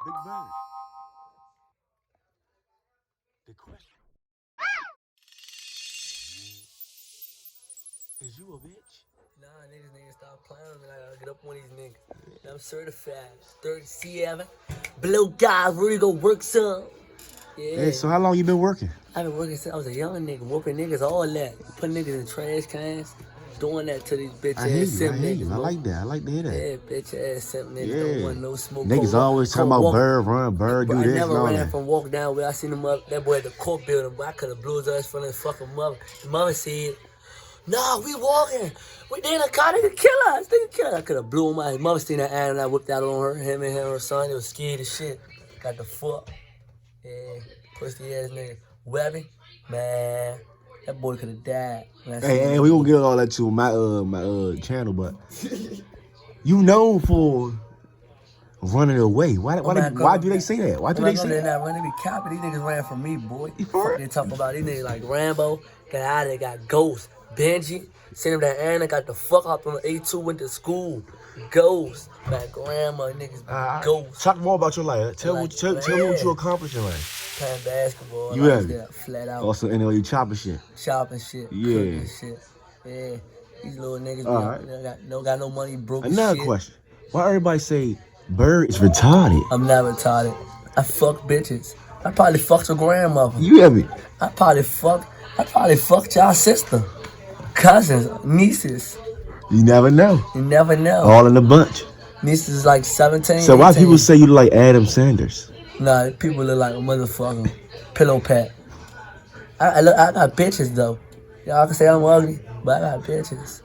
Big Bird. The question is you a bitch? Nah, niggas stop playing with me. I gotta get up on these niggas. I'm certified. 37. Blue guy, really go work some. Yeah. Hey, so how long you been working? I've been working since I was a young nigga, whooping niggas, all that. Putting niggas in trash cans. Doing that to these bitch ass simp niggas. I like that. I like to hear that. Yeah, bitch ass simp niggas don't want no smoke. Niggas always talking about Bird, run, Bird, do this and all that. I never ran from walk down where I seen him up, that boy at the court building, but I could have blew his ass from his fucking mother. His mother said, nah, we walking. They in a car, they could kill us. They could kill us. I could have blew him out. His mother seen that ad and I whipped out on her, him and her son. They was scared as shit. Got the fuck. Yeah, pussy ass nigga. Webby, man. That boy could have died. Hey, we gonna get all that to my channel, but you known for running away. Why do they say that? Why do they say that? Not running, they be copping. These niggas ran from me, boy. They talk about these niggas like Rambo, got out of there, got Ghost, Benji, sent him that Anna, got the fuck out on the A2, went to school. Ghost, my grandma, niggas, Ghost. Talk more about your life. Tell me what you accomplished in life. Playing basketball. You have it. Flat out. Also, anyway, you chopping shit. Chopping shit. Yeah. Cooking shit. Yeah. These little niggas got no money, broke Another shit. question. Why everybody say Bird is retarded? I'm not retarded. I fuck bitches. I probably fucked your grandmother. You hear me? I probably fucked y'all sister. Cousins, nieces. You never know. You never know. All in a bunch. Nieces is like 17. So 18. why people say you look like Adam Sanders? Nah, people look like a motherfucking pillow pat. I got bitches though. Y'all can say I'm ugly, but I got bitches.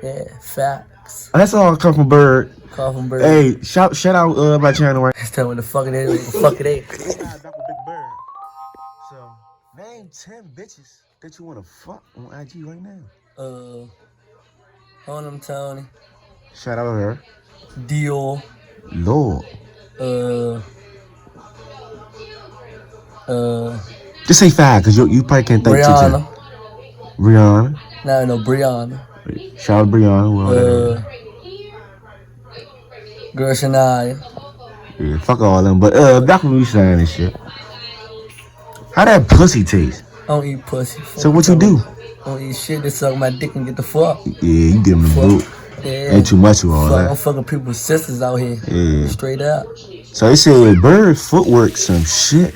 Yeah, facts. That's all come from Bird. Come from Bird. Hey, shout out my channel right. Tell me what the fuck it is. Fuck it ain't. Big Bird. So name 10 bitches that you wanna fuck on IG right now. Honum Tony. Shout out to her. Dior. Lord. Just say 5, cause you probably can't think Brianna. Rihanna. No, Brianna. Shout out Brianna. Girl Shania. Yeah, fuck all them. But back when we saying this shit. How that pussy taste? I don't eat pussy. So what you do? I don't eat shit. Just suck my dick and get the fuck. Yeah, you give them the boot. Yeah. Ain't too much of all that. I'm fucking people's sisters out here. Yeah. Straight up. So they said Bird footwork some shit.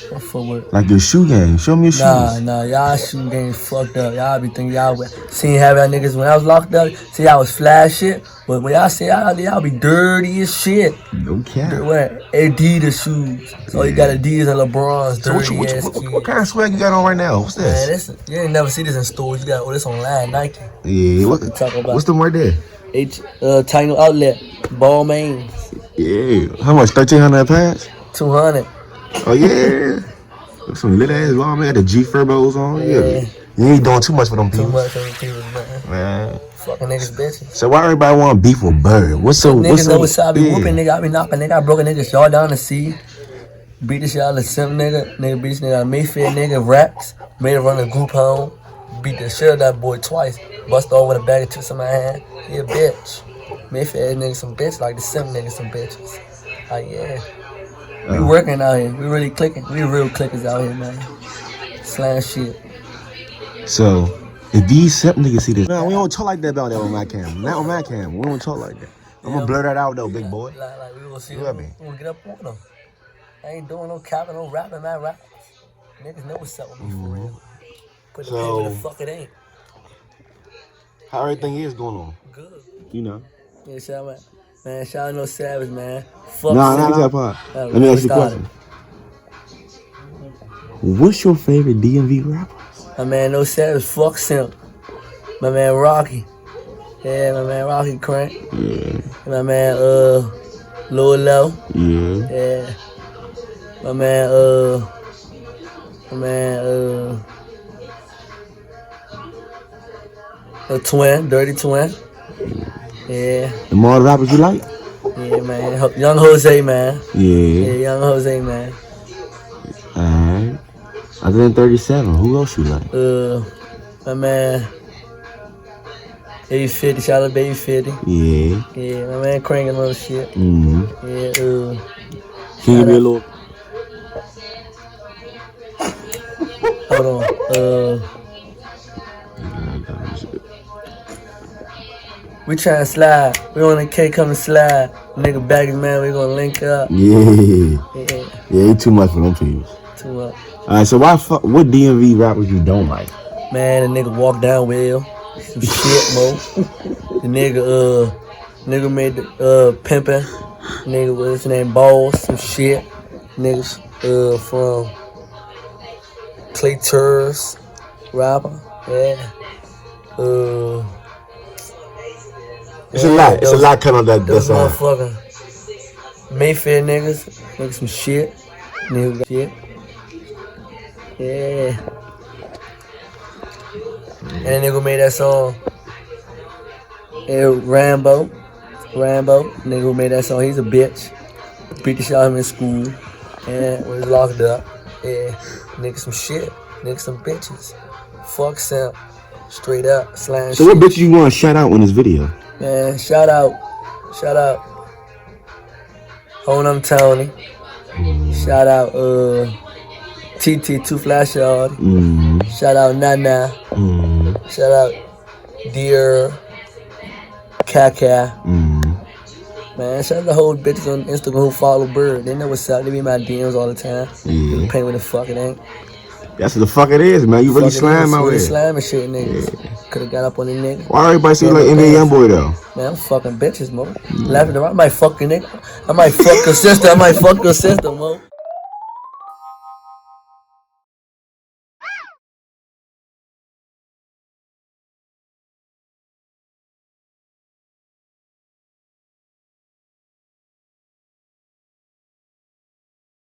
What footwork? Like your shoe game. Show me your shoes. Nah, y'all shoe game fucked up. Y'all be thinking y'all seen how y'all niggas when I was locked up. See, y'all was fly shit. But when y'all say y'all be dirty as shit. No cap. What? Adidas shoes. So you got Adidas and LeBron's dirty ass what kind of swag you got on right now? What's this? Man, you ain't never see this in stores. You got this online, Nike. Yeah, what's the word there? Tiny outlet, ball mains. Yeah, how much? 1,300 pants? 200. Oh yeah, some lit ass long man. The G Furbos on. Yeah, you ain't doing too much for them people. Too much for them people, man. Fucking niggas bitches. So why everybody want beef with Bird? Niggas know what's up. I be whooping nigga. I be knocking nigga. I broke a nigga short down the sea. Beat the shit out of the simp nigga. Nigga beat this nigga out of Mayfair nigga. Raps. Made him run a group home. Beat the shit out of that boy twice. Bust over with a bag of chips in my hand. He a bitch. Mayfair nigga some bitch like the simp nigga some bitches. Like yeah. We working out here. We really clicking. We real clickers out here, man. Slam shit. So, if these simp niggas see this, no, we don't talk like that about that on my camera. Not on my camera. We don't talk like that. I'm gonna blur that out though, big boy. Like we gonna see them. We gonna get up on them. I ain't doing no capping, no rapping, man. Rap. Niggas know what's up with me for real. Put the name where the fuck it ain't. How everything is going on? Good. You know. Yeah, shout out No Savage, man. Fuck not that part. Let me ask you a question. What's your favorite DMV rapper? My man No Savage, fuck Simp. My man Rocky. Yeah, my man Rocky Crank. Yeah. My man Lil Low. Yeah. Yeah. My man the twin, Dirty Twin. Yeah. The more rappers you like? Yeah, man. Young Jose, man. Yeah. Young Jose, man. Alright. Other than 37, who else you like? My man. Baby 50, shout out Baby 50. Yeah. Yeah, my man cranking little shit. Mm-hmm. Yeah, Can you give me a little? Hold on. We tryna slide. We on the K come slide. Nigga back man, we gonna link up. Yeah, ain't too much for them people. Too much. Alright, so what DMV rappers you don't like? Man, the nigga walk down well. Some shit, mo. The nigga made the pimpin'. Nigga, what's his name? Balls, some shit. Niggas from Clay Turs, rapper. Yeah. It's a lot. It's a lot coming on that side. Motherfucking Mayfair niggas. Niggas some shit. Niggas shit. Yeah. And that nigga made that song. Rambo. Nigga who made that song, he's a bitch. Beat the shit out of him in school. And was locked up. Yeah. Nigga some shit. Nigga some bitches. Fuck Sam. Straight up. Slam So shit. what bitch you want to shout out in this video? Man, shout out. Honum Tony. Shout out TT Two Flash Yard. Shout out Nana. Shout out Dear Kaka. Man, shout out the whole bitches on Instagram who follow Bird. They know what's up. They be in my DMs all the time. Yeah. Paint with the fuck it ain't. That's what the fuck it is, man. You really slime out here. Slamming shit, niggas. Yeah. Could've got up on the nigga. Why everybody say like NBA Youngboy though? Man, I'm fucking bitches, mo. Laughing around. I might fuck your nigga. I might fuck your sister, mo.